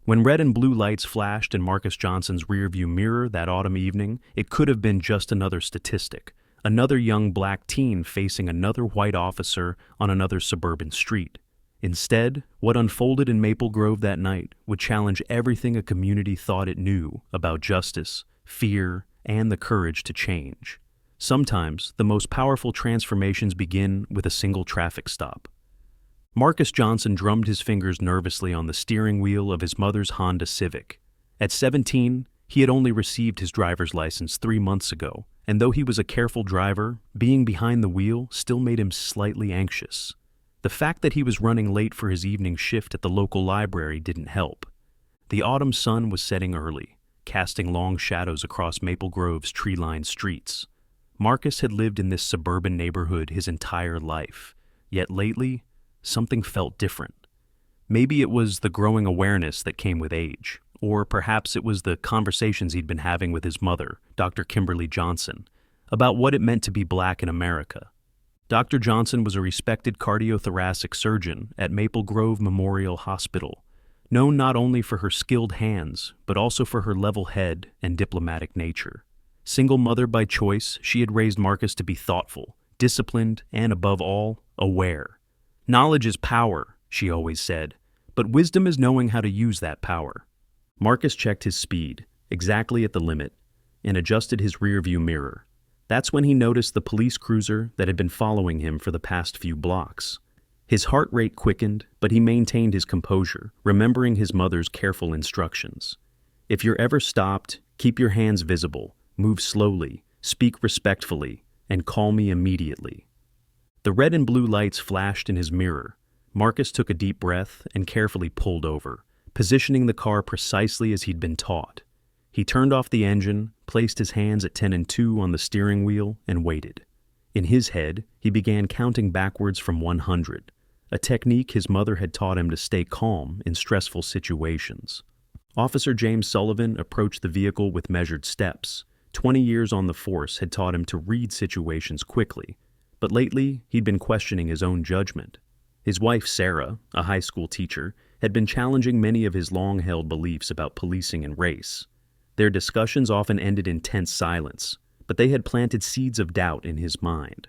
When red and blue lights flashed in Marcus Johnson's rearview mirror that autumn evening, it could have been just another statistic, another young black teen facing another white officer on another suburban street. Instead, what unfolded in Maple Grove that night would challenge everything a community thought it knew about justice, fear, and the courage to change. Sometimes, the most powerful transformations begin with a single traffic stop. Marcus Johnson drummed his fingers nervously on the steering wheel of his mother's Honda Civic. At 17, he had only received his driver's license 3 months ago, and though he was a careful driver, being behind the wheel still made him slightly anxious. The fact that he was running late for his evening shift at the local library didn't help. The autumn sun was setting early, casting long shadows across Maple Grove's tree-lined streets. Marcus had lived in this suburban neighborhood his entire life, yet lately, something felt different. Maybe it was the growing awareness that came with age, or perhaps it was the conversations he'd been having with his mother, Dr. Kimberly Johnson, about what it meant to be black in America. Dr. Johnson was a respected cardiothoracic surgeon at Maple Grove Memorial Hospital, known not only for her skilled hands, but also for her level head and diplomatic nature. Single mother by choice, she had raised Marcus to be thoughtful, disciplined, and above all, aware. Knowledge is power, she always said, but wisdom is knowing how to use that power. Marcus checked his speed, exactly at the limit, and adjusted his rearview mirror. That's when he noticed the police cruiser that had been following him for the past few blocks. His heart rate quickened, but he maintained his composure, remembering his mother's careful instructions. If you're ever stopped, keep your hands visible, move slowly, speak respectfully, and call me immediately. The red and blue lights flashed in his mirror. Marcus took a deep breath and carefully pulled over, positioning the car precisely as he'd been taught. He turned off the engine, placed his hands at 10 and 2 on the steering wheel, and waited. In his head, he began counting backwards from 100, a technique his mother had taught him to stay calm in stressful situations. Officer James Sullivan approached the vehicle with measured steps. 20 years on the force had taught him to read situations quickly, but lately he'd been questioning his own judgment. His wife, Sarah, a high school teacher, had been challenging many of his long-held beliefs about policing and race. Their discussions often ended in tense silence, but they had planted seeds of doubt in his mind.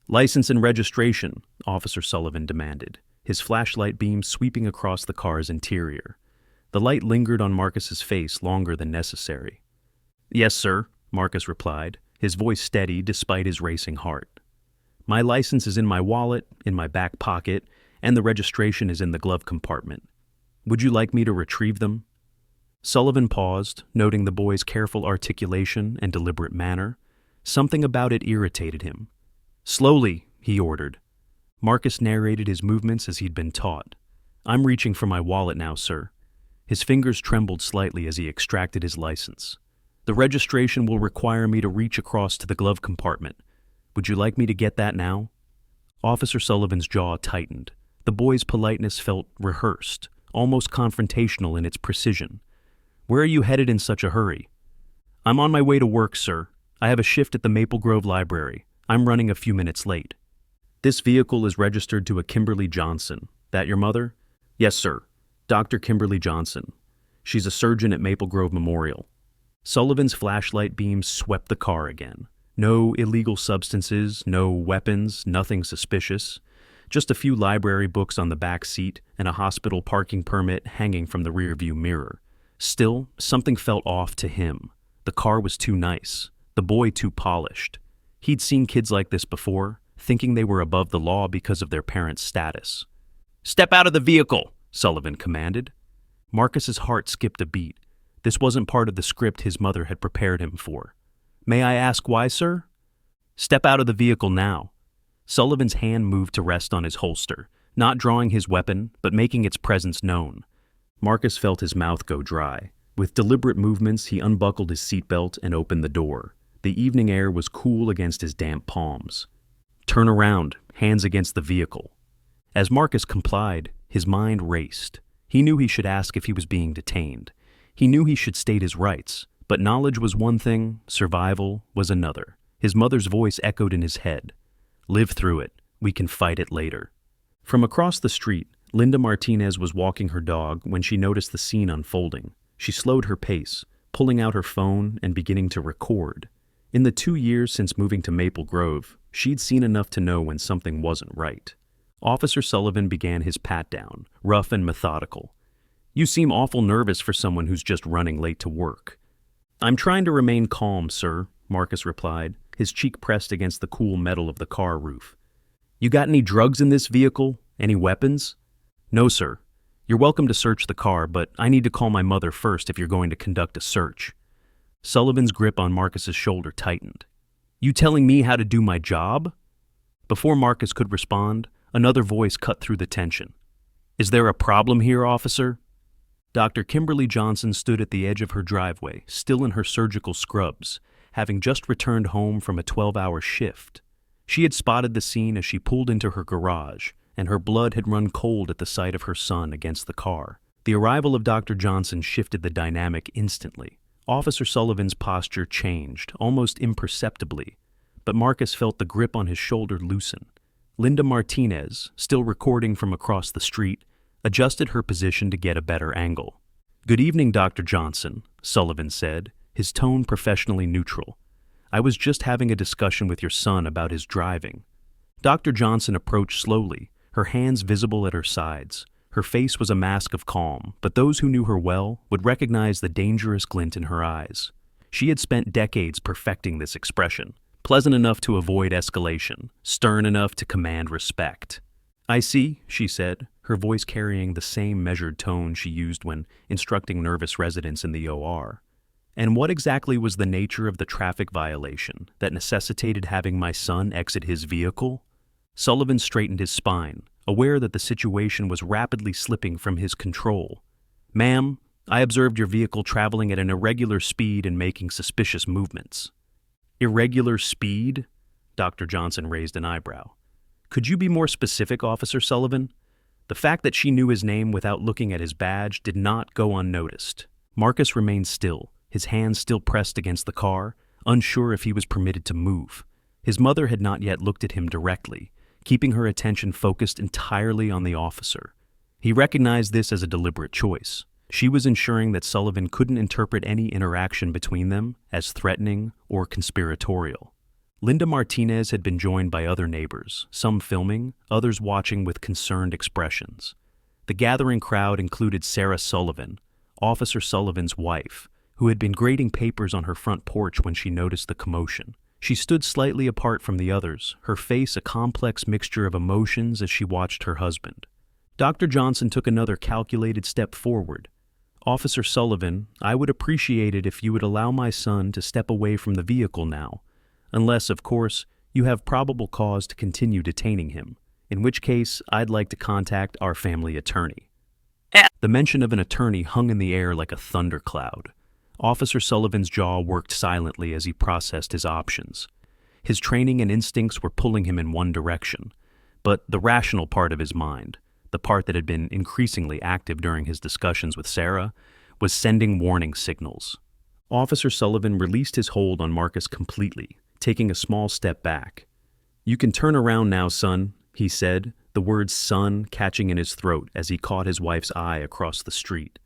"License and registration," Officer Sullivan demanded, his flashlight beam sweeping across the car's interior. The light lingered on Marcus's face longer than necessary. "Yes, sir," Marcus replied, his voice steady despite his racing heart. "My license is in my wallet, in my back pocket, and the registration is in the glove compartment. Would you like me to retrieve them?" Sullivan paused, noting the boy's careful articulation and deliberate manner. Something about it irritated him. "Slowly," he ordered. Marcus narrated his movements as he'd been taught. "I'm reaching for my wallet now, sir." His fingers trembled slightly as he extracted his license. "The registration will require me to reach across to the glove compartment. Would you like me to get that now?" Officer Sullivan's jaw tightened. The boy's politeness felt rehearsed, almost confrontational in its precision. "Where are you headed in such a hurry?" "I'm on my way to work, sir. I have a shift at the Maple Grove Library. I'm running a few minutes late." "This vehicle is registered to a Kimberly Johnson. That your mother?" "Yes, sir. Dr. Kimberly Johnson. She's a surgeon at Maple Grove Memorial." Sullivan's flashlight beam swept the car again. No illegal substances, no weapons, nothing suspicious. Just a few library books on the back seat and a hospital parking permit hanging from the rearview mirror. Still, something felt off to him. The car was too nice, the boy too polished. He'd seen kids like this before, thinking they were above the law because of their parents' status. "Step out of the vehicle," Sullivan commanded. Marcus's heart skipped a beat. This wasn't part of the script his mother had prepared him for. "May I ask why, sir?" "Step out of the vehicle now." Sullivan's hand moved to rest on his holster, not drawing his weapon, but making its presence known. Marcus felt his mouth go dry. With deliberate movements, he unbuckled his seatbelt and opened the door. The evening air was cool against his damp palms. "Turn around, hands against the vehicle." As Marcus complied, his mind raced. He knew he should ask if he was being detained. He knew he should state his rights, but knowledge was one thing, survival was another. His mother's voice echoed in his head. "Live through it. We can fight it later." From across the street, Linda Martinez was walking her dog when she noticed the scene unfolding. She slowed her pace, pulling out her phone and beginning to record. In the 2 years since moving to Maple Grove, she'd seen enough to know when something wasn't right. Officer Sullivan began his pat-down, rough and methodical. "You seem awful nervous for someone who's just running late to work." "I'm trying to remain calm, sir," Marcus replied, his cheek pressed against the cool metal of the car roof. "You got any drugs in this vehicle? Any weapons?" "No, sir. You're welcome to search the car, but I need to call my mother first if you're going to conduct a search." Sullivan's grip on Marcus's shoulder tightened. "You telling me how to do my job?" Before Marcus could respond, another voice cut through the tension. "Is there a problem here, officer?" Dr. Kimberly Johnson stood at the edge of her driveway, still in her surgical scrubs, having just returned home from a 12-hour shift. She had spotted the scene as she pulled into her garage, and her blood had run cold at the sight of her son against the car. The arrival of Dr. Johnson shifted the dynamic instantly. Officer Sullivan's posture changed, almost imperceptibly, but Marcus felt the grip on his shoulder loosen. Linda Martinez, still recording from across the street, adjusted her position to get a better angle. "Good evening, Dr. Johnson," Sullivan said, his tone professionally neutral. "I was just having a discussion with your son about his driving." Dr. Johnson approached slowly, her hands visible at her sides. Her face was a mask of calm, but those who knew her well would recognize the dangerous glint in her eyes. She had spent decades perfecting this expression, pleasant enough to avoid escalation, stern enough to command respect. "I see," she said, her voice carrying the same measured tone she used when instructing nervous residents in the OR. "And what exactly was the nature of the traffic violation that necessitated having my son exit his vehicle?" Sullivan straightened his spine, aware that the situation was rapidly slipping from his control. "Ma'am, I observed your vehicle traveling at an irregular speed and making suspicious movements." "Irregular speed?" Dr. Johnson raised an eyebrow. "Could you be more specific, Officer Sullivan?" The fact that she knew his name without looking at his badge did not go unnoticed. Marcus remained still, his hands still pressed against the car, unsure if he was permitted to move. His mother had not yet looked at him directly, keeping her attention focused entirely on the officer. He recognized this as a deliberate choice. She was ensuring that Sullivan couldn't interpret any interaction between them as threatening or conspiratorial. Linda Martinez had been joined by other neighbors, some filming, others watching with concerned expressions. The gathering crowd included Sarah Sullivan, Officer Sullivan's wife, who had been grading papers on her front porch when she noticed the commotion. She stood slightly apart from the others, her face a complex mixture of emotions as she watched her husband. Dr. Johnson took another calculated step forward. "Officer Sullivan, I would appreciate it if you would allow my son to step away from the vehicle now. Unless, of course, you have probable cause to continue detaining him, in which case I'd like to contact our family attorney." The mention of an attorney hung in the air like a thundercloud. Officer Sullivan's jaw worked silently as he processed his options. His training and instincts were pulling him in one direction, but the rational part of his mind, the part that had been increasingly active during his discussions with Sarah, was sending warning signals. Officer Sullivan released his hold on Marcus completely, taking a small step back. "You can turn around now, son," he said, the word son catching in his throat as he caught his wife's eye across the street.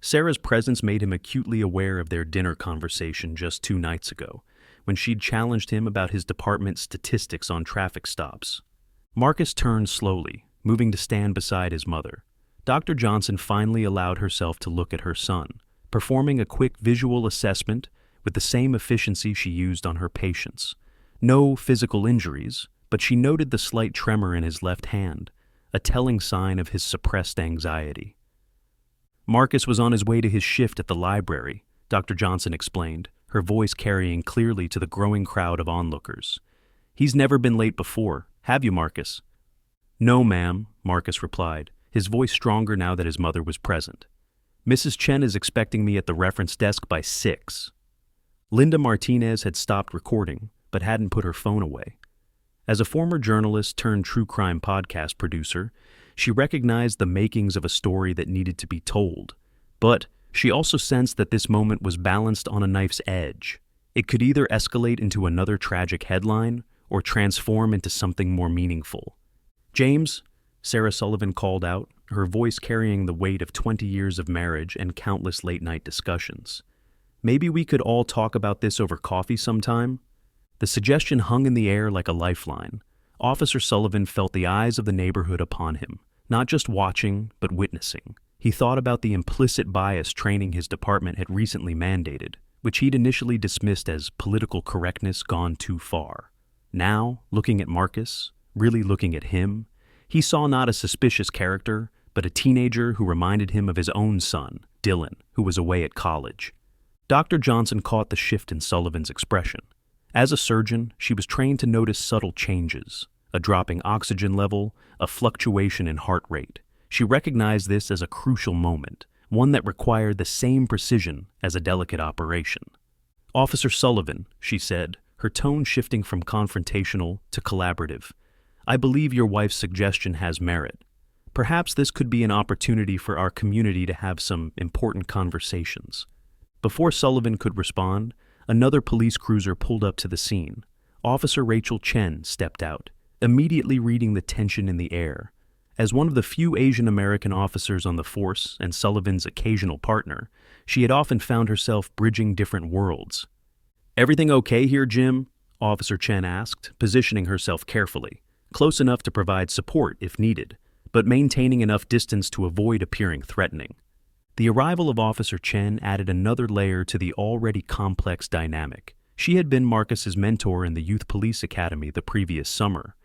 Sarah's presence made him acutely aware of their dinner conversation just 2 nights ago, when she'd challenged him about his department's statistics on traffic stops. Marcus turned slowly, moving to stand beside his mother. Dr. Johnson finally allowed herself to look at her son, performing a quick visual assessment with the same efficiency she used on her patients. No physical injuries, but she noted the slight tremor in his left hand, a telling sign of his suppressed anxiety. "Marcus was on his way to his shift at the library," Dr. Johnson explained, her voice carrying clearly to the growing crowd of onlookers. "He's never been late before, have you, Marcus?" "No, ma'am," Marcus replied, his voice stronger now that his mother was present. "Mrs. Chen is expecting me at the reference desk by 6. Linda Martinez had stopped recording, but hadn't put her phone away. As a former journalist turned true crime podcast producer, she recognized the makings of a story that needed to be told. But she also sensed that this moment was balanced on a knife's edge. It could either escalate into another tragic headline or transform into something more meaningful. "James," Sarah Sullivan called out, her voice carrying the weight of 20 years of marriage and countless late-night discussions. "Maybe we could all talk about this over coffee sometime?" The suggestion hung in the air like a lifeline. Officer Sullivan felt the eyes of the neighborhood upon him, not just watching, but witnessing. He thought about the implicit bias training his department had recently mandated, which he'd initially dismissed as political correctness gone too far. Now, looking at Marcus, really looking at him, he saw not a suspicious character, but a teenager who reminded him of his own son, Dylan, who was away at college. Dr. Johnson caught the shift in Sullivan's expression. As a surgeon, she was trained to notice subtle changes, a dropping oxygen level, a fluctuation in heart rate. She recognized this as a crucial moment, one that required the same precision as a delicate operation. "Officer Sullivan," she said, her tone shifting from confrontational to collaborative, "I believe your wife's suggestion has merit. Perhaps this could be an opportunity for our community to have some important conversations." Before Sullivan could respond, another police cruiser pulled up to the scene. Officer Rachel Chen stepped out, immediately reading the tension in the air. As one of the few Asian American officers on the force and Sullivan's occasional partner, she had often found herself bridging different worlds. "Everything okay here, Jim?" Officer Chen asked, positioning herself carefully, close enough to provide support if needed, but maintaining enough distance to avoid appearing threatening. The arrival of Officer Chen added another layer to the already complex dynamic. She had been Marcus's mentor in the Youth Police Academy the previous summer.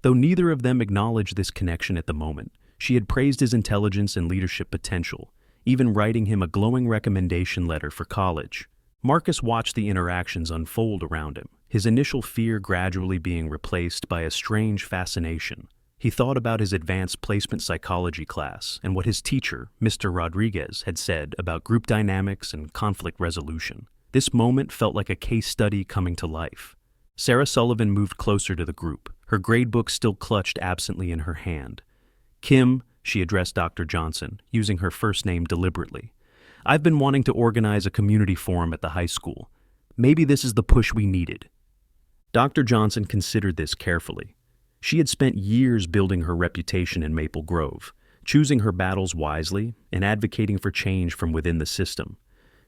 Though neither of them acknowledged this connection at the moment, she had praised his intelligence and leadership potential, even writing him a glowing recommendation letter for college. Marcus watched the interactions unfold around him, his initial fear gradually being replaced by a strange fascination. He thought about his advanced placement psychology class and what his teacher, Mr. Rodriguez, had said about group dynamics and conflict resolution. This moment felt like a case study coming to life. Sarah Sullivan moved closer to the group, her gradebook still clutched absently in her hand. "Kim," she addressed Dr. Johnson, using her first name deliberately, "I've been wanting to organize a community forum at the high school. Maybe this is the push we needed." Dr. Johnson considered this carefully. She had spent years building her reputation in Maple Grove, choosing her battles wisely and advocating for change from within the system.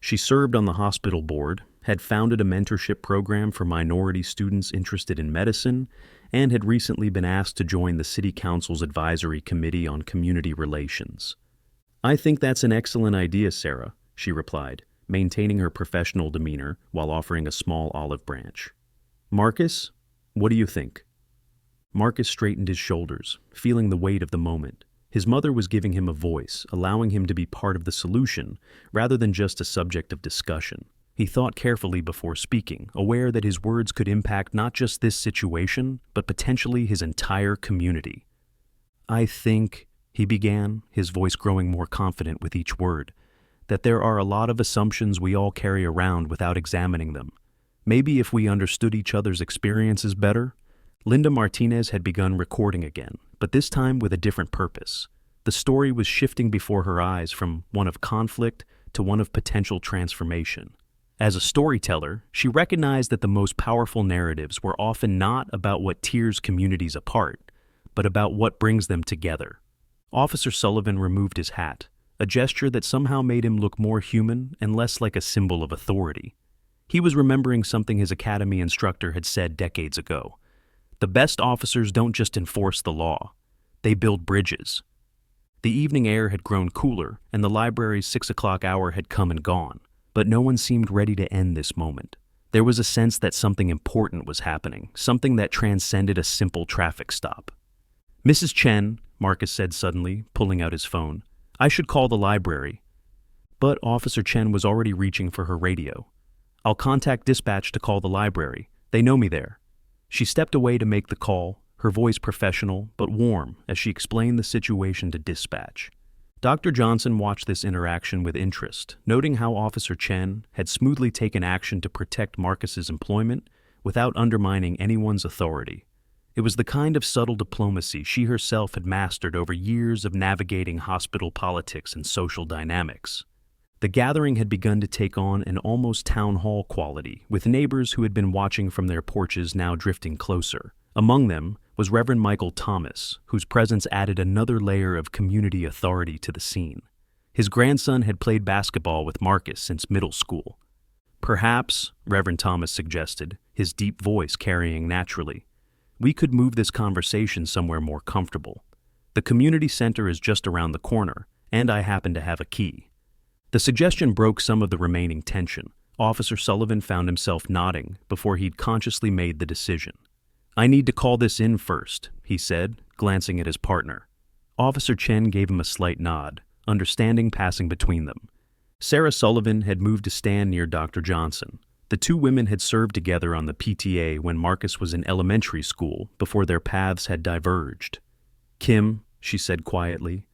She served on the hospital board, had founded a mentorship program for minority students interested in medicine, and had recently been asked to join the City Council's Advisory Committee on Community Relations. "I think that's an excellent idea, Sarah," she replied, maintaining her professional demeanor while offering a small olive branch. "Marcus, what do you think?" Marcus straightened his shoulders, feeling the weight of the moment. His mother was giving him a voice, allowing him to be part of the solution rather than just a subject of discussion. He thought carefully before speaking, aware that his words could impact not just this situation, but potentially his entire community. "I think," he began, his voice growing more confident with each word, "that there are a lot of assumptions we all carry around without examining them. Maybe if we understood each other's experiences better." Linda Martinez had begun recording again, but this time with a different purpose. The story was shifting before her eyes from one of conflict to one of potential transformation. As a storyteller, she recognized that the most powerful narratives were often not about what tears communities apart, but about what brings them together. Officer Sullivan removed his hat, a gesture that somehow made him look more human and less like a symbol of authority. He was remembering something his academy instructor had said decades ago. The best officers don't just enforce the law, they build bridges. The evening air had grown cooler, and the library's 6 o'clock hour had come and gone, but no one seemed ready to end this moment. There was a sense that something important was happening, something that transcended a simple traffic stop. "Mrs. Chen," Marcus said suddenly, pulling out his phone, "I should call the library." But Officer Chen was already reaching for her radio. "I'll contact dispatch to call the library. They know me there." She stepped away to make the call, her voice professional but warm as she explained the situation to dispatch. Dr. Johnson watched this interaction with interest, noting how Officer Chen had smoothly taken action to protect Marcus's employment without undermining anyone's authority. It was the kind of subtle diplomacy she herself had mastered over years of navigating hospital politics and social dynamics. The gathering had begun to take on an almost town hall quality, with neighbors who had been watching from their porches now drifting closer. Among them, was Reverend Michael Thomas, whose presence added another layer of community authority to the scene. His grandson had played basketball with Marcus since middle school. Perhaps, Reverend Thomas suggested, his deep voice carrying naturally, we could move this conversation somewhere more comfortable. The community center is just around the corner, and I happen to have a key. The suggestion broke some of the remaining tension. Officer Sullivan found himself nodding before he'd consciously made the decision. I need to call this in first, he said, glancing at his partner. Officer Chen gave him a slight nod, understanding passing between them. Sarah Sullivan had moved to stand near Dr. Johnson. The two women had served together on the PTA when Marcus was in elementary school before their paths had diverged. Kim, she said quietly,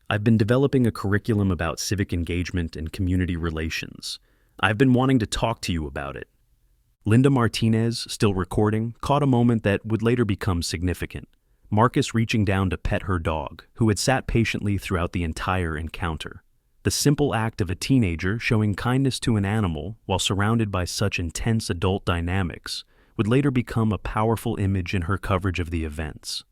I've been developing a curriculum about civic engagement and community relations. I've been wanting to talk to you about it. Linda Martinez, still recording, caught a moment that would later become significant. Marcus reaching down to pet her dog, who had sat patiently throughout the entire encounter. The simple act of a teenager showing kindness to an animal while surrounded by such intense adult dynamics would later become a powerful image in her coverage of the events.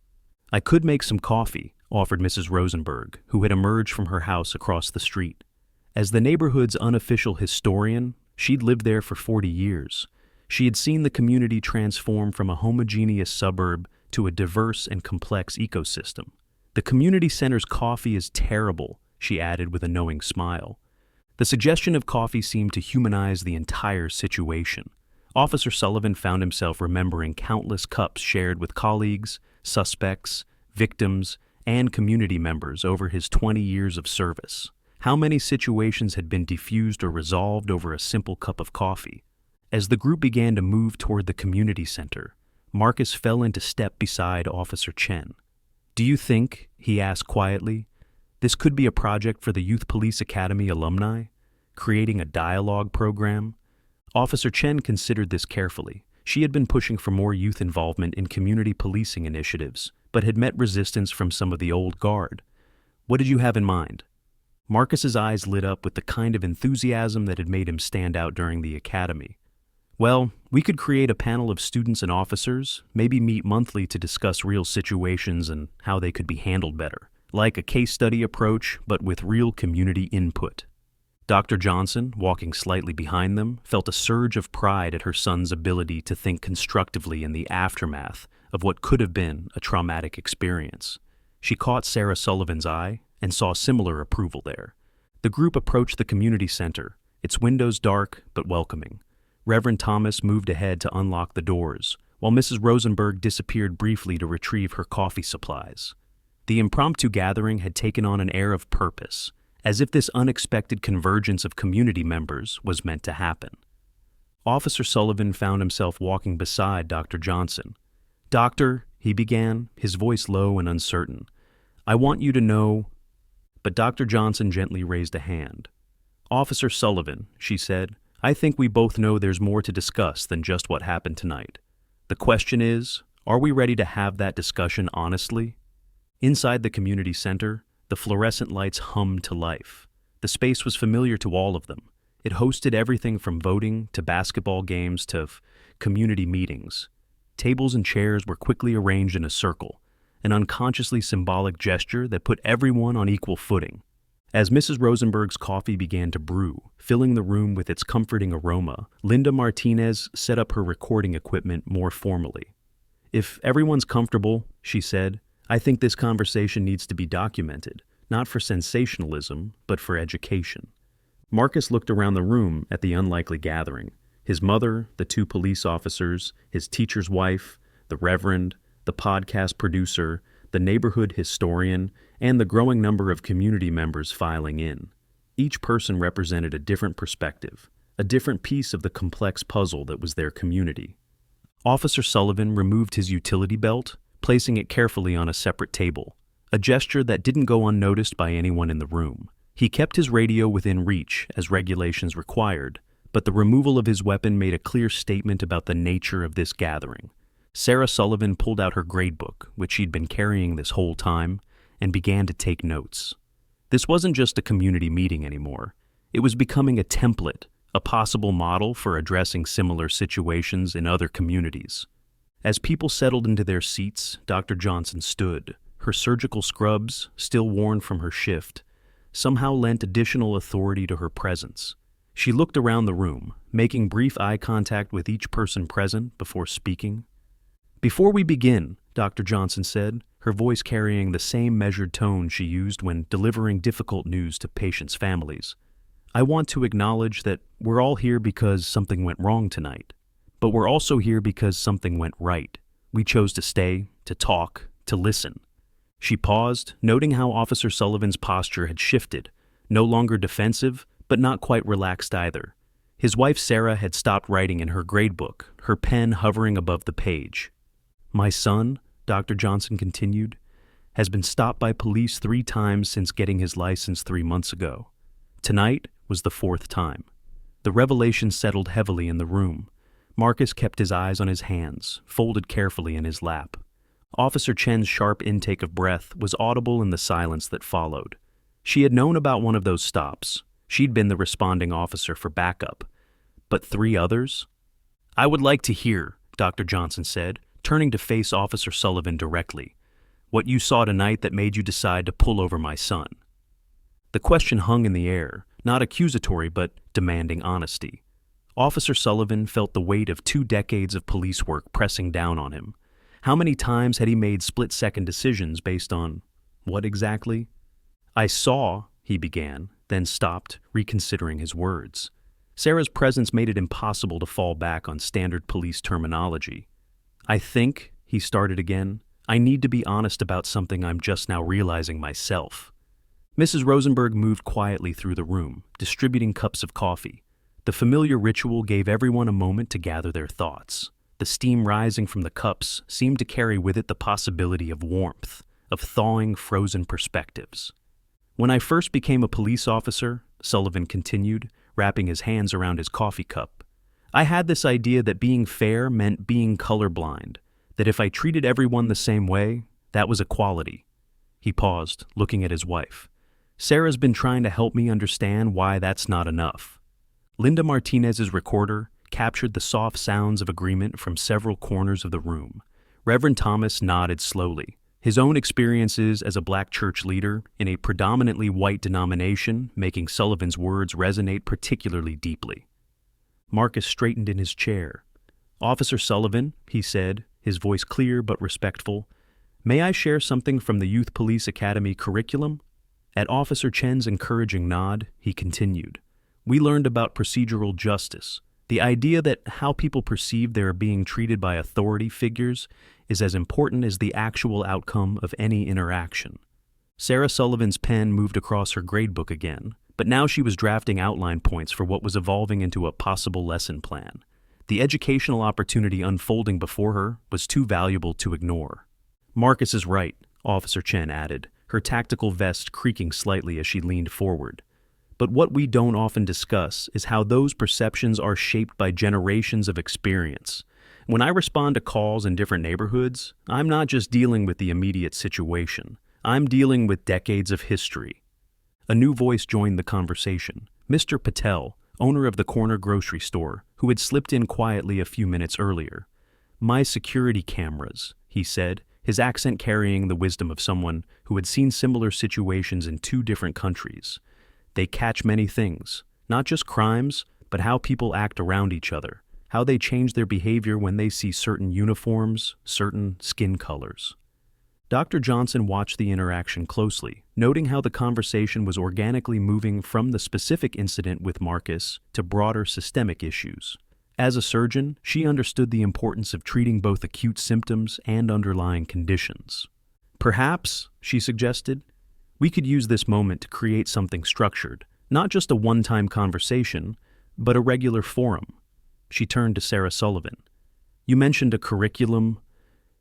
I could make some coffee, offered Mrs. Rosenberg, who had emerged from her house across the street. As the neighborhood's unofficial historian, she'd lived there for 40 years. She had seen the community transform from a homogeneous suburb to a diverse and complex ecosystem. The community center's coffee is terrible, she added with a knowing smile. The suggestion of coffee seemed to humanize the entire situation. Officer Sullivan found himself remembering countless cups shared with colleagues, suspects, victims, and community members over his 20 years of service. How many situations had been defused or resolved over a simple cup of coffee? As the group began to move toward the community center, Marcus fell into step beside Officer Chen. Do you think, he asked quietly, this could be a project for the Youth Police Academy alumni? Creating a dialogue program? Officer Chen considered this carefully. She had been pushing for more youth involvement in community policing initiatives, but had met resistance from some of the old guard. What did you have in mind? Marcus's eyes lit up with the kind of enthusiasm that had made him stand out during the academy. Well, we could create a panel of students and officers, maybe meet monthly to discuss real situations and how they could be handled better. Like a case study approach, but with real community input. Dr. Johnson, walking slightly behind them, felt a surge of pride at her son's ability to think constructively in the aftermath of what could have been a traumatic experience. She caught Sarah Sullivan's eye and saw similar approval there. The group approached the community center, its windows dark but welcoming. Reverend Thomas moved ahead to unlock the doors, while Mrs. Rosenberg disappeared briefly to retrieve her coffee supplies. The impromptu gathering had taken on an air of purpose, as if this unexpected convergence of community members was meant to happen. Officer Sullivan found himself walking beside Dr. Johnson. Doctor, he began, his voice low and uncertain, I want you to know... But Dr. Johnson gently raised a hand. Officer Sullivan, she said, I think we both know there's more to discuss than just what happened tonight. The question is, are we ready to have that discussion honestly? Inside the community center, the fluorescent lights hummed to life. The space was familiar to all of them. It hosted everything from voting to basketball games to community meetings. Tables and chairs were quickly arranged in a circle, an unconsciously symbolic gesture that put everyone on equal footing. As Mrs. Rosenberg's coffee began to brew, filling the room with its comforting aroma, Linda Martinez set up her recording equipment more formally. If everyone's comfortable, she said, I think this conversation needs to be documented, not for sensationalism, but for education. Marcus looked around the room at the unlikely gathering. His mother, the two police officers, his teacher's wife, the reverend, the podcast producer, the neighborhood historian, and the growing number of community members filing in. Each person represented a different perspective, a different piece of the complex puzzle that was their community. Officer Sullivan removed his utility belt, placing it carefully on a separate table, a gesture that didn't go unnoticed by anyone in the room. He kept his radio within reach, as regulations required, but the removal of his weapon made a clear statement about the nature of this gathering. Sarah Sullivan pulled out her gradebook, which she'd been carrying this whole time, and began to take notes. This wasn't just a community meeting anymore. It was becoming a template, a possible model for addressing similar situations in other communities. As people settled into their seats, Dr. Johnson stood. Her surgical scrubs, still worn from her shift, somehow lent additional authority to her presence. She looked around the room, making brief eye contact with each person present before speaking. "Before we begin," Dr. Johnson said, her voice carrying the same measured tone she used when delivering difficult news to patients' families, "I want to acknowledge that we're all here because something went wrong tonight. But we're also here because something went right. We chose to stay, to talk, to listen." She paused, noting how Officer Sullivan's posture had shifted, no longer defensive, but not quite relaxed either. His wife Sarah had stopped writing in her gradebook, her pen hovering above the page. "My son," Dr. Johnson continued, "has been stopped by police 3 times since getting his license 3 months ago. Tonight was the 4th time." The revelation settled heavily in the room. Marcus kept his eyes on his hands, folded carefully in his lap. Officer Chen's sharp intake of breath was audible in the silence that followed. She had known about one of those stops. She'd been the responding officer for backup. But 3 others? "I would like to hear," Dr. Johnson said, turning to face Officer Sullivan directly, "what you saw tonight that made you decide to pull over my son." The question hung in the air, not accusatory but demanding honesty. Officer Sullivan felt the weight of 2 decades of police work pressing down on him. How many times had he made split-second decisions based on what exactly? "I saw," he began, then stopped, reconsidering his words. Sarah's presence made it impossible to fall back on standard police terminology. "I think," he started again, "I need to be honest about something I'm just now realizing myself." Mrs. Rosenberg moved quietly through the room, distributing cups of coffee. The familiar ritual gave everyone a moment to gather their thoughts. The steam rising from the cups seemed to carry with it the possibility of warmth, of thawing frozen perspectives. "When I first became a police officer," Sullivan continued, wrapping his hands around his coffee cup, "I had this idea that being fair meant being colorblind, that if I treated everyone the same way, that was equality." He paused, looking at his wife. "Sarah's been trying to help me understand why that's not enough." Linda Martinez's recorder captured the soft sounds of agreement from several corners of the room. Reverend Thomas nodded slowly. His own experiences as a black church leader in a predominantly white denomination making Sullivan's words resonate particularly deeply. Marcus straightened in his chair. "Officer Sullivan," he said, his voice clear but respectful, "may I share something from the Youth Police Academy curriculum?" At Officer Chen's encouraging nod, he continued. "We learned about procedural justice, the idea that how people perceive they are being treated by authority figures is as important as the actual outcome of any interaction." Sarah Sullivan's pen moved across her gradebook again, but now she was drafting outline points for what was evolving into a possible lesson plan. The educational opportunity unfolding before her was too valuable to ignore. "Marcus is right," Officer Chen added, her tactical vest creaking slightly as she leaned forward. "But what we don't often discuss is how those perceptions are shaped by generations of experience. When I respond to calls in different neighborhoods, I'm not just dealing with the immediate situation. I'm dealing with decades of history." A new voice joined the conversation. Mr. Patel, owner of the corner grocery store, who had slipped in quietly a few minutes earlier. "My security cameras," he said, his accent carrying the wisdom of someone who had seen similar situations in 2 different countries. "They catch many things, not just crimes, but how people act around each other, how they change their behavior when they see certain uniforms, certain skin colors." Dr. Johnson watched the interaction closely, noting how the conversation was organically moving from the specific incident with Marcus to broader systemic issues. As a surgeon, she understood the importance of treating both acute symptoms and underlying conditions. "Perhaps," she suggested, "we could use this moment to create something structured, not just a one-time conversation, but a regular forum." She turned to Sarah Sullivan. "You mentioned a curriculum."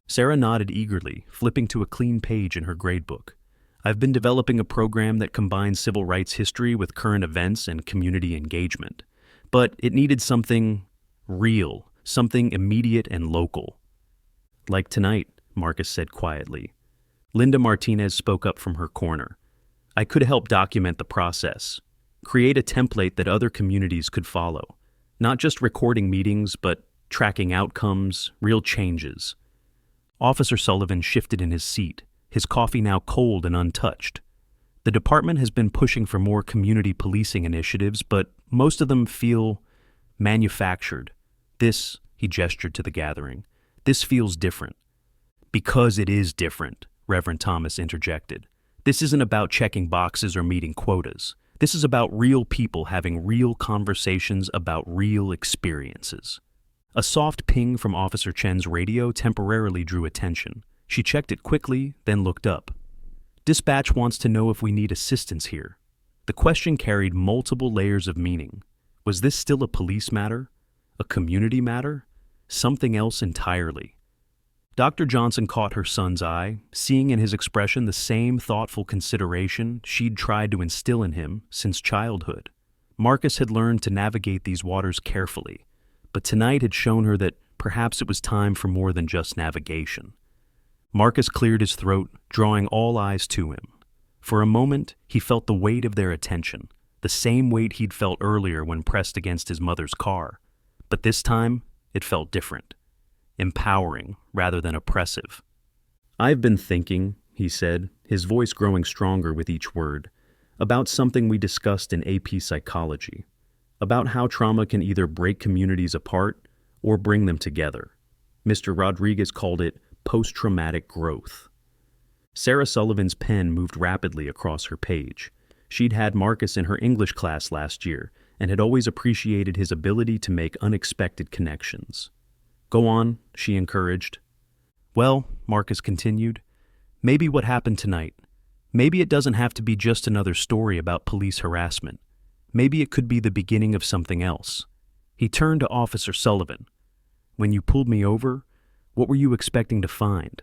Sarah nodded eagerly, flipping to a clean page in her gradebook. "I've been developing a program that combines civil rights history with current events and community engagement. But it needed something real, something immediate and local." "Like tonight," Marcus said quietly. Linda Martinez spoke up from her corner. "I could help document the process, create a template that other communities could follow. Not just recording meetings, but tracking outcomes, real changes. Officer Sullivan shifted in his seat, his coffee now cold and untouched. The department has been pushing for more community policing initiatives, but most of them feel manufactured. This, he gestured to the gathering, this feels different. Because it is different, Reverend Thomas interjected. This isn't about checking boxes or meeting quotas. This is about real people having real conversations about real experiences. A soft ping from Officer Chen's radio temporarily drew attention. She checked it quickly, then looked up. Dispatch wants to know if we need assistance here. The question carried multiple layers of meaning. Was this still a police matter? A community matter? Something else entirely? Dr. Johnson caught her son's eye, seeing in his expression the same thoughtful consideration she'd tried to instill in him since childhood. Marcus had learned to navigate these waters carefully, but tonight had shown her that perhaps it was time for more than just navigation. Marcus cleared his throat, drawing all eyes to him. For a moment, he felt the weight of their attention, the same weight he'd felt earlier when pressed against his mother's car. But this time, it felt different. Empowering rather than oppressive. "I've been thinking," he said, his voice growing stronger with each word, "about something we discussed in AP Psychology, about how trauma can either break communities apart or bring them together. Mr. Rodriguez called it post-traumatic growth." Sarah Sullivan's pen moved rapidly across her page. She'd had Marcus in her English class last year and had always appreciated his ability to make unexpected connections. "Go on," she encouraged. "Well," Marcus continued, "maybe what happened tonight. Maybe it doesn't have to be just another story about police harassment. Maybe it could be the beginning of something else." He turned to Officer Sullivan. "When you pulled me over, what were you expecting to find?"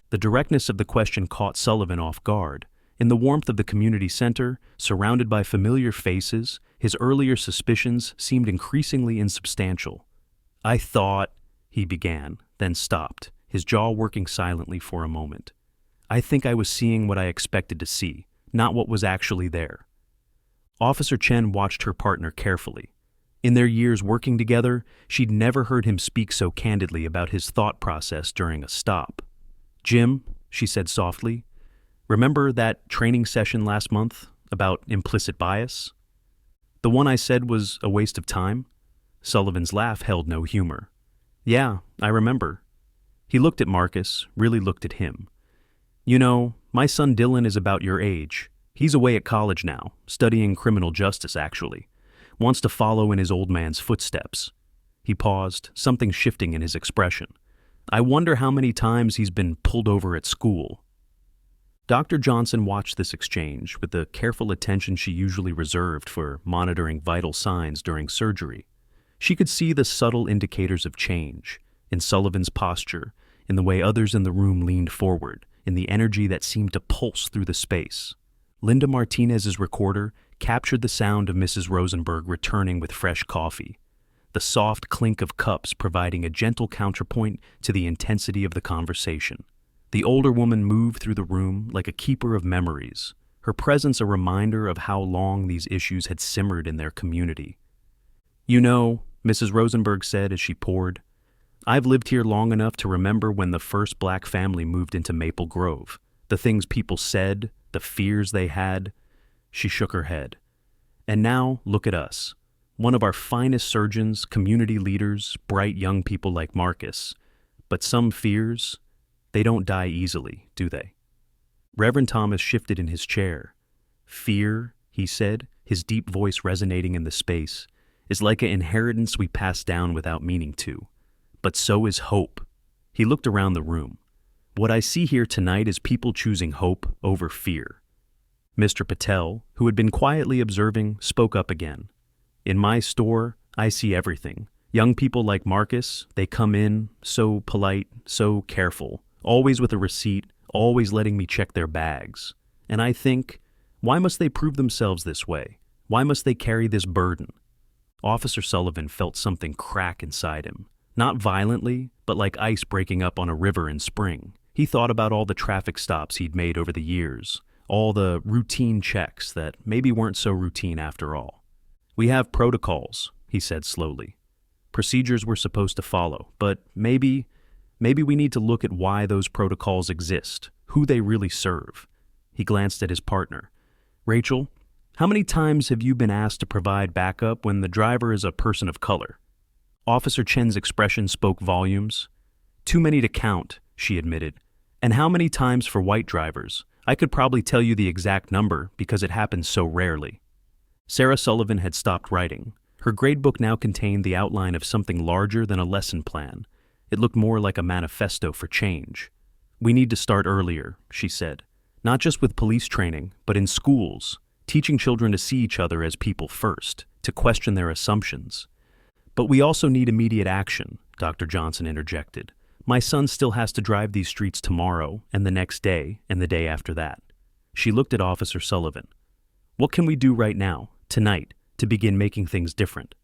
The directness of the question caught Sullivan off guard. In the warmth of the community center, surrounded by familiar faces, his earlier suspicions seemed increasingly insubstantial. "I thought," he began, then stopped, his jaw working silently for a moment. "I think I was seeing what I expected to see, not what was actually there." Officer Chen watched her partner carefully. In their years working together, she'd never heard him speak so candidly about his thought process during a stop. "Jim," she said softly, "remember that training session last month about implicit bias? The one I said was a waste of time?" Sullivan's laugh held no humor. "Yeah, I remember." He looked at Marcus, really looked at him. "You know, my son Dylan is about your age. He's away at college now, studying criminal justice actually. Wants to follow in his old man's footsteps." He paused, something shifting in his expression. "I wonder how many times he's been pulled over at school." Dr. Johnson watched this exchange with the careful attention she usually reserved for monitoring vital signs during surgery. She could see the subtle indicators of change, in Sullivan's posture, in the way others in the room leaned forward, in the energy that seemed to pulse through the space. Linda Martinez's recorder captured the sound of Mrs. Rosenberg returning with fresh coffee, the soft clink of cups providing a gentle counterpoint to the intensity of the conversation. The older woman moved through the room like a keeper of memories, her presence a reminder of how long these issues had simmered in their community. "You know," Mrs. Rosenberg said as she poured, "I've lived here long enough to remember when the first black family moved into Maple Grove, the things people said, the fears they had." She shook her head. "And now, look at us. One of our finest surgeons, community leaders, bright young people like Marcus. But some fears, they don't die easily, do they?" Reverend Thomas shifted in his chair. "Fear," he said, his deep voice resonating in the space, "is like an inheritance we pass down without meaning to. But so is hope." He looked around the room. "What I see here tonight is people choosing hope over fear." Mr. Patel, who had been quietly observing, spoke up again. "In my store, I see everything. Young people like Marcus, they come in, so polite, so careful, always with a receipt, always letting me check their bags. And I think, why must they prove themselves this way? Why must they carry this burden?" Officer Sullivan felt something crack inside him. Not violently, but like ice breaking up on a river in spring. He thought about all the traffic stops he'd made over the years, all the routine checks that maybe weren't so routine after all. "We have protocols," he said slowly. Procedures we're supposed to follow, but maybe we need to look at why those protocols exist, who they really serve. He glanced at his partner. Rachel, how many times have you been asked to provide backup when the driver is a person of color? Officer Chen's expression spoke volumes. Too many to count, she admitted. And how many times for white drivers? I could probably tell you the exact number because it happens so rarely. Sarah Sullivan had stopped writing. Her gradebook now contained the outline of something larger than a lesson plan. It looked more like a manifesto for change. We need to start earlier, she said. Not just with police training, but in schools, teaching children to see each other as people first, to question their assumptions. But we also need immediate action, Dr. Johnson interjected. My son still has to drive these streets tomorrow, and the next day, and the day after that. She looked at Officer Sullivan. What can we do right now, tonight, to begin making things different?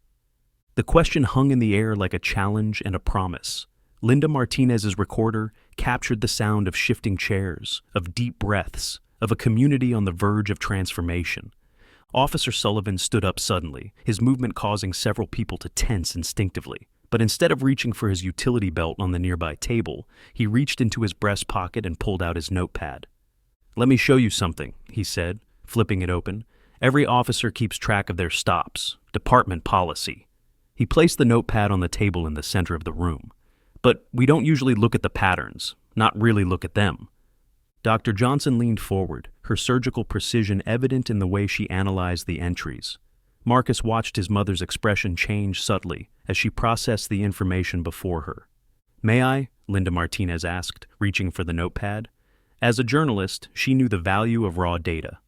The question hung in the air like a challenge and a promise. Linda Martinez's recorder captured the sound of shifting chairs, of deep breaths, of a community on the verge of transformation. Officer Sullivan stood up suddenly, his movement causing several people to tense instinctively. But instead of reaching for his utility belt on the nearby table, he reached into his breast pocket and pulled out his notepad. Let me show you something, he said, flipping it open. Every officer keeps track of their stops, department policy. He placed the notepad on the table in the center of the room. But we don't usually look at the patterns, not really look at them. Dr. Johnson leaned forward, her surgical precision evident in the way she analyzed the entries. Marcus watched his mother's expression change subtly as she processed the information before her. May I? Linda Martinez asked, reaching for the notepad. As a journalist, she knew the value of raw data.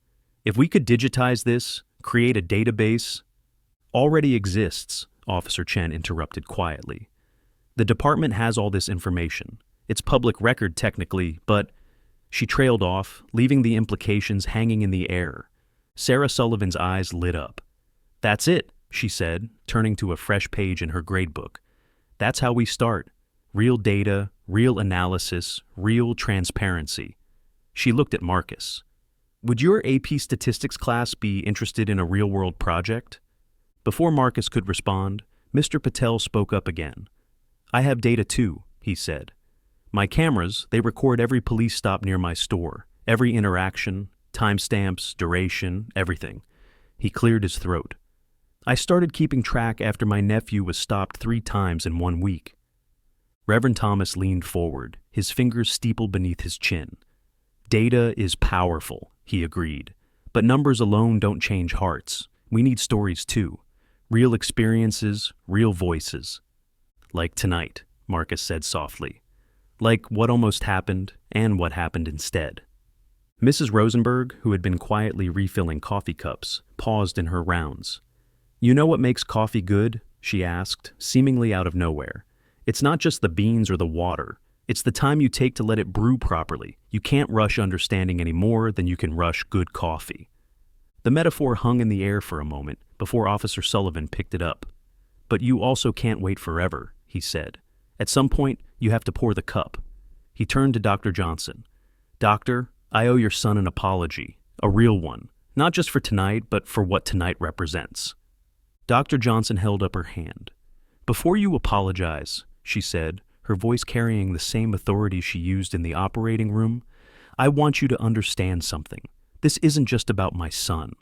If we could digitize this, create a database... Already exists, Officer Chen interrupted quietly. The department has all this information. It's public record technically, but... She trailed off, leaving the implications hanging in the air. Sarah Sullivan's eyes lit up. That's it, she said, turning to a fresh page in her gradebook. That's how we start. Real data, real analysis, real transparency. She looked at Marcus. Would your AP statistics class be interested in a real-world project? Before Marcus could respond, Mr. Patel spoke up again. I have data too, he said. My cameras, they record every police stop near my store, every interaction, timestamps, duration, everything. He cleared his throat. I started keeping track after my nephew was stopped 3 times in 1 week. Reverend Thomas leaned forward, his fingers steepled beneath his chin. Data is powerful, he agreed. But numbers alone don't change hearts. We need stories too. Real experiences, real voices. Like tonight, Marcus said softly. Like what almost happened and what happened instead. Mrs. Rosenberg, who had been quietly refilling coffee cups, paused in her rounds. You know what makes coffee good? She asked, seemingly out of nowhere. It's not just the beans or the water. It's the time you take to let it brew properly. You can't rush understanding any more than you can rush good coffee. The metaphor hung in the air for a moment before Officer Sullivan picked it up. But you also can't wait forever, he said. At some point, you have to pour the cup. He turned to Dr. Johnson. Doctor, I owe your son an apology, a real one, not just for tonight, but for what tonight represents. Dr. Johnson held up her hand. Before you apologize, she said, her voice carrying the same authority she used in the operating room, I want you to understand something. This isn't just about my son.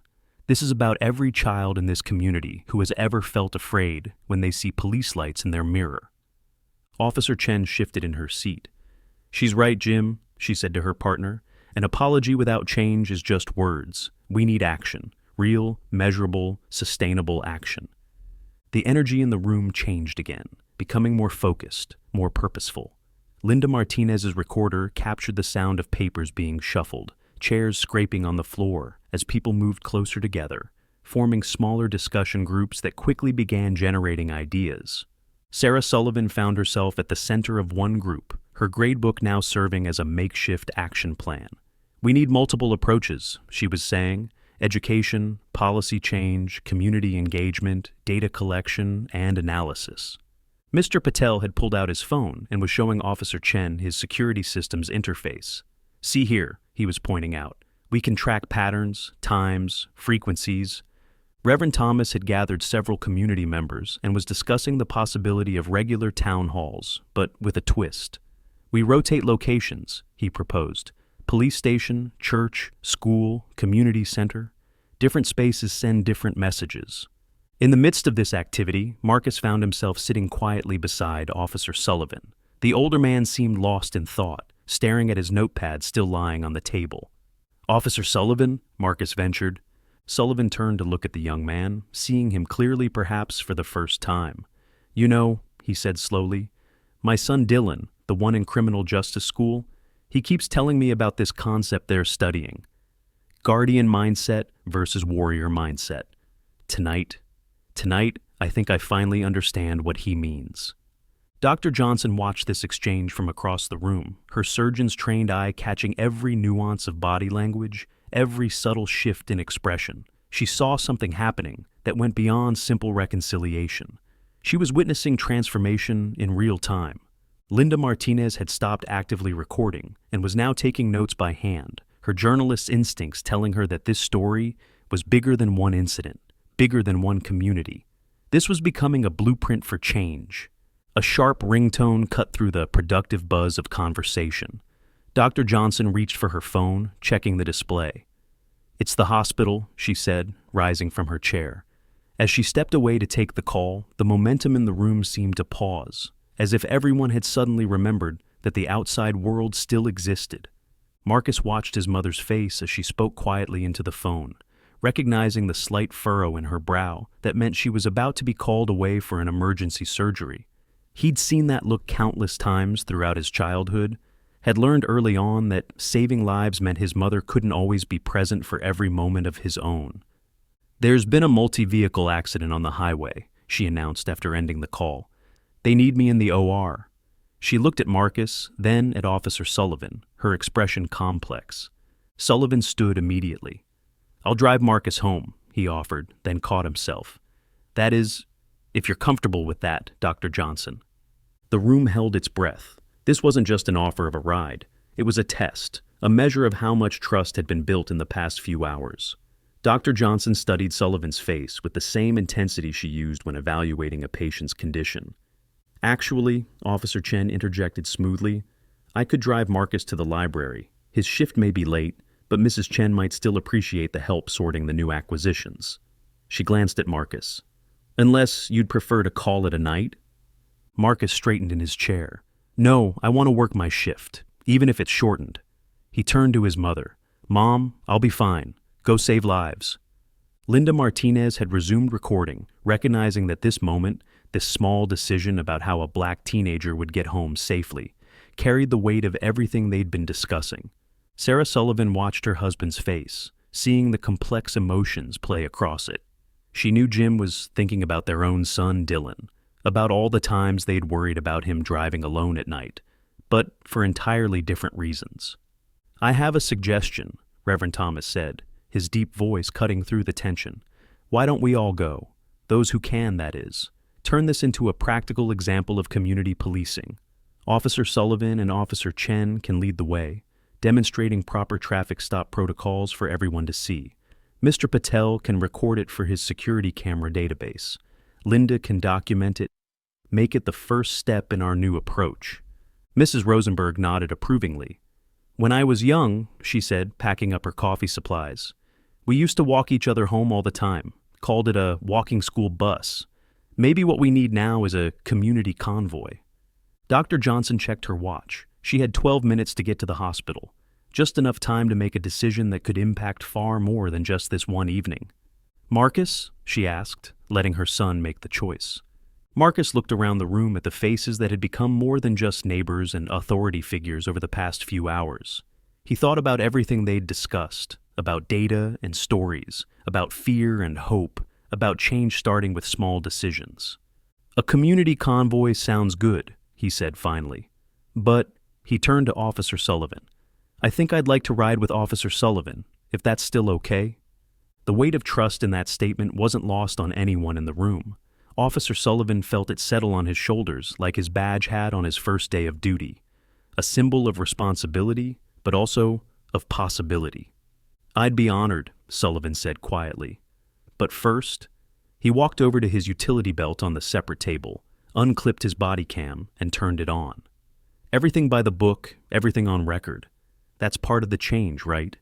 This is about every child in this community who has ever felt afraid when they see police lights in their mirror. Officer Chen shifted in her seat. She's right, Jim, she said to her partner. An apology without change is just words. We need action. Real, measurable, sustainable action. The energy in the room changed again, becoming more focused, more purposeful. Linda Martinez's recorder captured the sound of papers being shuffled, chairs scraping on the floor as people moved closer together, forming smaller discussion groups that quickly began generating ideas. Sarah Sullivan found herself at the center of one group, her gradebook now serving as a makeshift action plan. We need multiple approaches, she was saying. Education, policy change, community engagement, data collection, and analysis. Mr. Patel had pulled out his phone and was showing Officer Chen his security system's interface. See here, he was pointing out. We can track patterns, times, frequencies. Reverend Thomas had gathered several community members and was discussing the possibility of regular town halls, but with a twist. "We rotate locations," he proposed. "Police station, church, school, community center. Different spaces send different messages." In the midst of this activity, Marcus found himself sitting quietly beside Officer Sullivan. The older man seemed lost in thought, staring at his notepad still lying on the table. "Officer Sullivan?" Marcus ventured. Sullivan turned to look at the young man, seeing him clearly perhaps for the first time. "You know," he said slowly, "my son Dylan, the one in criminal justice school, he keeps telling me about this concept they're studying. Guardian mindset versus warrior mindset. Tonight, I think I finally understand what he means." Dr. Johnson watched this exchange from across the room, her surgeon's trained eye catching every nuance of body language, every subtle shift in expression. She saw something happening that went beyond simple reconciliation. She was witnessing transformation in real time. Linda Martinez had stopped actively recording and was now taking notes by hand, her journalist's instincts telling her that this story was bigger than one incident, bigger than one community. This was becoming a blueprint for change. A sharp ringtone cut through the productive buzz of conversation. Dr. Johnson reached for her phone, checking the display. "It's the hospital," she said, rising from her chair. As she stepped away to take the call, the momentum in the room seemed to pause, as if everyone had suddenly remembered that the outside world still existed. Marcus watched his mother's face as she spoke quietly into the phone, recognizing the slight furrow in her brow that meant she was about to be called away for an emergency surgery. He'd seen that look countless times throughout his childhood, had learned early on that saving lives meant his mother couldn't always be present for every moment of his own. "There's been a multi-vehicle accident on the highway," she announced after ending the call. "They need me in the OR." She looked at Marcus, then at Officer Sullivan, her expression complex. Sullivan stood immediately. "I'll drive Marcus home," he offered, then caught himself. "That is, if you're comfortable with that, Dr. Johnson." The room held its breath. This wasn't just an offer of a ride. It was a test, a measure of how much trust had been built in the past few hours. Dr. Johnson studied Sullivan's face with the same intensity she used when evaluating a patient's condition. "Actually," Officer Chen interjected smoothly, "I could drive Marcus to the library. His shift may be late, but Mrs. Chen might still appreciate the help sorting the new acquisitions." She glanced at Marcus. "Unless you'd prefer to call it a night?" Marcus straightened in his chair. "No, I want to work my shift, even if it's shortened." He turned to his mother. "Mom, I'll be fine. Go save lives." Linda Martinez had resumed recording, recognizing that this moment, this small decision about how a black teenager would get home safely, carried the weight of everything they'd been discussing. Sarah Sullivan watched her husband's face, seeing the complex emotions play across it. She knew Jim was thinking about their own son, Dylan, about all the times they'd worried about him driving alone at night, but for entirely different reasons. "I have a suggestion," Reverend Thomas said, his deep voice cutting through the tension. "Why don't we all go? Those who can, that is. Turn this into a practical example of community policing. Officer Sullivan and Officer Chen can lead the way, demonstrating proper traffic stop protocols for everyone to see. Mr. Patel can record it for his security camera database. Linda can document it, make it the first step in our new approach." Mrs. Rosenberg nodded approvingly. "When I was young," she said, packing up her coffee supplies, "we used to walk each other home all the time, called it a walking school bus. Maybe what we need now is a community convoy." Dr. Johnson checked her watch. She had 12 minutes to get to the hospital, just enough time to make a decision that could impact far more than just this one evening. "Marcus?" she asked, letting her son make the choice. Marcus looked around the room at the faces that had become more than just neighbors and authority figures over the past few hours. He thought about everything they'd discussed, about data and stories, about fear and hope, about change starting with small decisions. "A community convoy sounds good," he said finally. "But," he turned to Officer Sullivan, "I think I'd like to ride with Officer Sullivan, if that's still okay." The weight of trust in that statement wasn't lost on anyone in the room. Officer Sullivan felt it settle on his shoulders like his badge had on his first day of duty. A symbol of responsibility, but also of possibility. "I'd be honored," Sullivan said quietly. But first, he walked over to his utility belt on the separate table, unclipped his body cam, and turned it on. Everything by the book, everything on record. That's part of the change, right?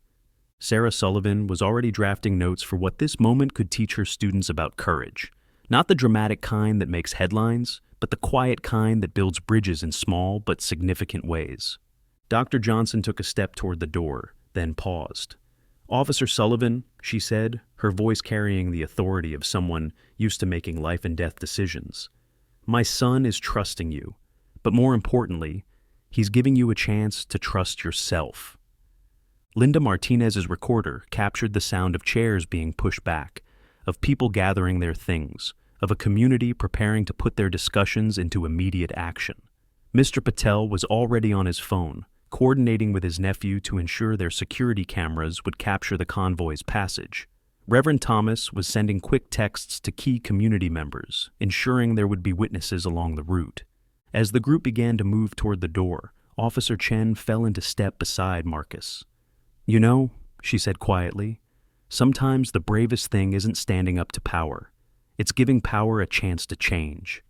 Sarah Sullivan was already drafting notes for what this moment could teach her students about courage. Not the dramatic kind that makes headlines, but the quiet kind that builds bridges in small but significant ways. Dr. Johnson took a step toward the door, then paused. "Officer Sullivan," she said, her voice carrying the authority of someone used to making life and death decisions. "My son is trusting you, but more importantly, he's giving you a chance to trust yourself." Linda Martinez's recorder captured the sound of chairs being pushed back, of people gathering their things, of a community preparing to put their discussions into immediate action. Mr. Patel was already on his phone, coordinating with his nephew to ensure their security cameras would capture the convoy's passage. Reverend Thomas was sending quick texts to key community members, ensuring there would be witnesses along the route. As the group began to move toward the door, Officer Chen fell into step beside Marcus. "You know," she said quietly, "sometimes the bravest thing isn't standing up to power. It's giving power a chance to change."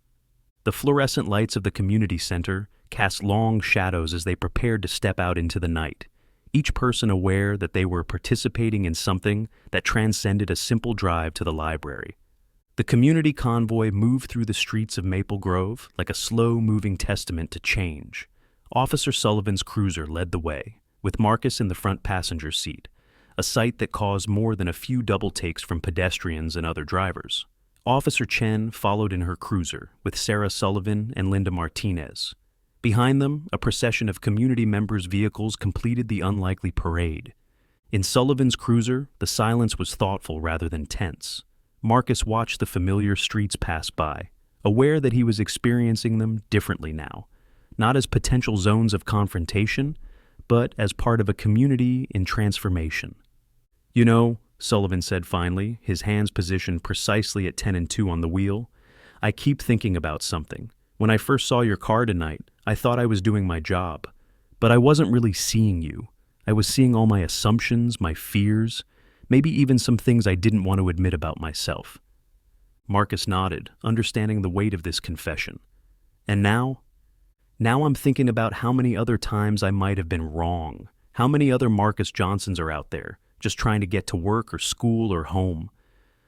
The fluorescent lights of the community center cast long shadows as they prepared to step out into the night, each person aware that they were participating in something that transcended a simple drive to the library. The community convoy moved through the streets of Maple Grove like a slow-moving testament to change. Officer Sullivan's cruiser led the way, with Marcus in the front passenger seat, a sight that caused more than a few double takes from pedestrians and other drivers. Officer Chen followed in her cruiser, with Sarah Sullivan and Linda Martinez. Behind them, a procession of community members' vehicles completed the unlikely parade. In Sullivan's cruiser, the silence was thoughtful rather than tense. Marcus watched the familiar streets pass by, aware that he was experiencing them differently now, not as potential zones of confrontation, but as part of a community in transformation. "You know," Sullivan said finally, his hands positioned precisely at 10 and 2 on the wheel, "I keep thinking about something. When I first saw your car tonight, I thought I was doing my job. But I wasn't really seeing you. I was seeing all my assumptions, my fears, maybe even some things I didn't want to admit about myself." Marcus nodded, understanding the weight of this confession. "And now? Now I'm thinking about how many other times I might have been wrong. How many other Marcus Johnsons are out there, just trying to get to work or school or home."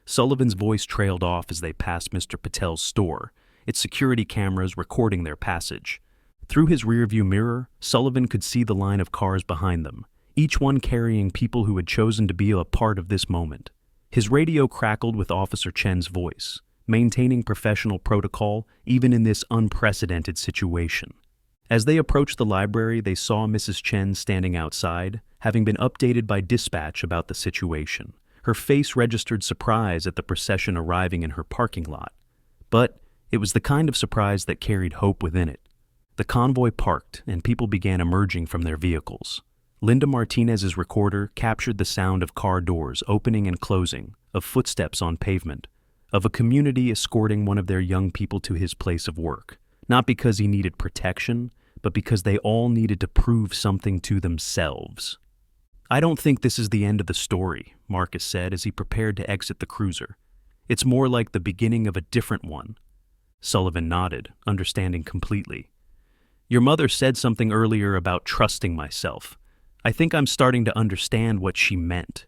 Sullivan's voice trailed off as they passed Mr. Patel's store, its security cameras recording their passage. Through his rearview mirror, Sullivan could see the line of cars behind them, each one carrying people who had chosen to be a part of this moment. His radio crackled with Officer Chen's voice, maintaining professional protocol even in this unprecedented situation. As they approached the library, they saw Mrs. Chen standing outside, having been updated by dispatch about the situation. Her face registered surprise at the procession arriving in her parking lot. But it was the kind of surprise that carried hope within it. The convoy parked, and people began emerging from their vehicles. Linda Martinez's recorder captured the sound of car doors opening and closing, of footsteps on pavement, of a community escorting one of their young people to his place of work, not because he needed protection, but because they all needed to prove something to themselves. "I don't think this is the end of the story," Marcus said as he prepared to exit the cruiser. "It's more like the beginning of a different one." Sullivan nodded, understanding completely. "Your mother said something earlier about trusting myself. I think I'm starting to understand what she meant."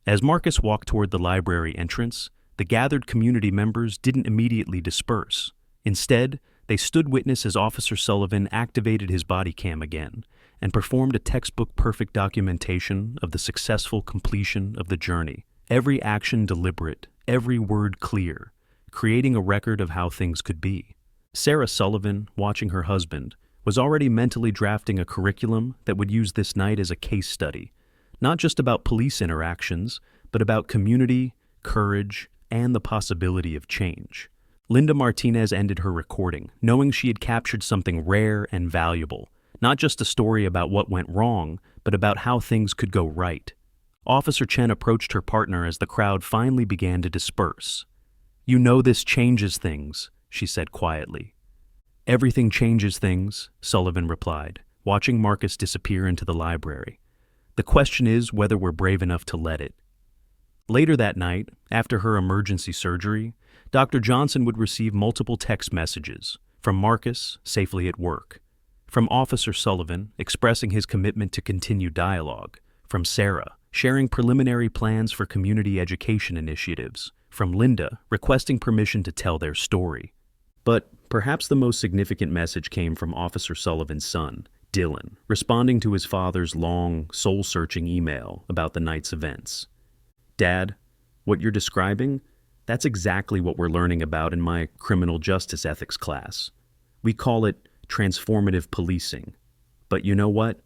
As Marcus walked toward the library entrance, the gathered community members didn't immediately disperse. Instead, they stood witness as Officer Sullivan activated his body cam again and performed a textbook-perfect documentation of the successful completion of the journey. Every action deliberate, every word clear, creating a record of how things could be. Sarah Sullivan, watching her husband, was already mentally drafting a curriculum that would use this night as a case study, not just about police interactions, but about community, courage, and the possibility of change. Linda Martinez ended her recording, knowing she had captured something rare and valuable, not just a story about what went wrong, but about how things could go right. Officer Chen approached her partner as the crowd finally began to disperse. "You know this changes things," she said quietly. "Everything changes things," Sullivan replied, watching Marcus disappear into the library. "The question is whether we're brave enough to let it." Later that night, after her emergency surgery, Dr. Johnson would receive multiple text messages from Marcus, safely at work, from Officer Sullivan, expressing his commitment to continue dialogue, from Sarah, sharing preliminary plans for community education initiatives, from Linda, requesting permission to tell their story. But perhaps the most significant message came from Officer Sullivan's son, Dylan, responding to his father's long, soul-searching email about the night's events. "Dad, what you're describing, that's exactly what we're learning about in my criminal justice ethics class. We call it transformative policing. But you know what?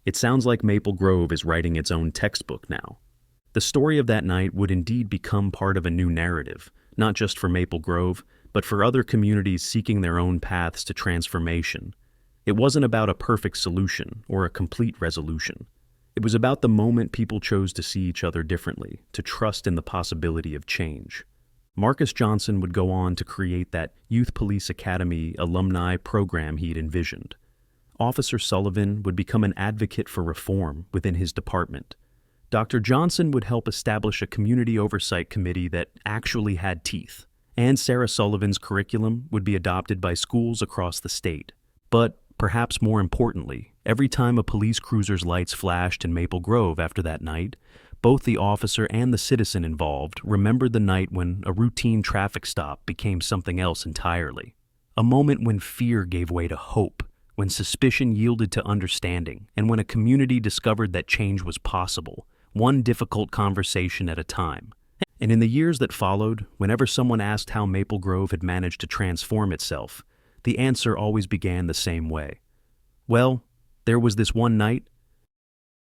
It sounds like Maple Grove is writing its own textbook now." The story of that night would indeed become part of a new narrative, not just for Maple Grove, but for other communities seeking their own paths to transformation. It wasn't about a perfect solution or a complete resolution. It was about the moment people chose to see each other differently, to trust in the possibility of change. Marcus Johnson would go on to create that Youth Police Academy alumni program he'd envisioned. Officer Sullivan would become an advocate for reform within his department. Dr. Johnson would help establish a community oversight committee that actually had teeth. And Sarah Sullivan's curriculum would be adopted by schools across the state. But perhaps more importantly, every time a police cruiser's lights flashed in Maple Grove after that night, both the officer and the citizen involved remembered the night when a routine traffic stop became something else entirely. A moment when fear gave way to hope, when suspicion yielded to understanding, and when a community discovered that change was possible, one difficult conversation at a time. And in the years that followed, whenever someone asked how Maple Grove had managed to transform itself, the answer always began the same way. Well, there was this one night